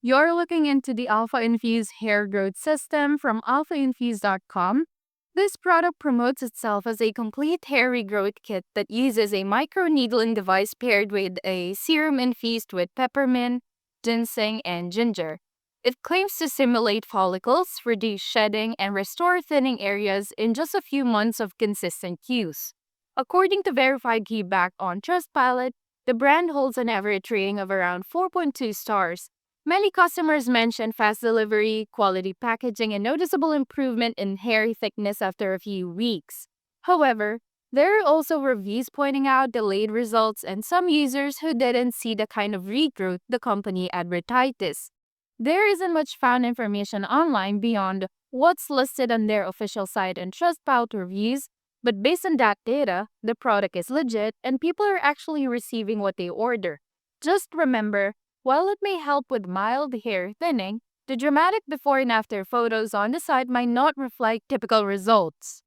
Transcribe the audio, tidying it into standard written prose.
You're looking into the Alpha Infuse hair growth system from alphainfuse.com. This product promotes itself as a complete hair regrowth kit that uses a microneedling device paired with a serum infused with peppermint, ginseng, and ginger. It claims to stimulate follicles, reduce shedding, and restore thinning areas in just a few months of consistent use. According to verified feedback on Trustpilot, the brand holds an average rating of around 4.2 stars. Many customers mention fast delivery, quality packaging, and noticeable improvement in hair thickness after a few weeks. However, there are also reviews pointing out delayed results and some users who didn't see the kind of regrowth the company advertises. There isn't much found information online beyond what's listed on their official site and Trustpilot reviews, but based on that data, the product is legit and people are actually receiving what they order. Just remember, while it may help with mild hair thinning, the dramatic before and after photos on the site might not reflect typical results.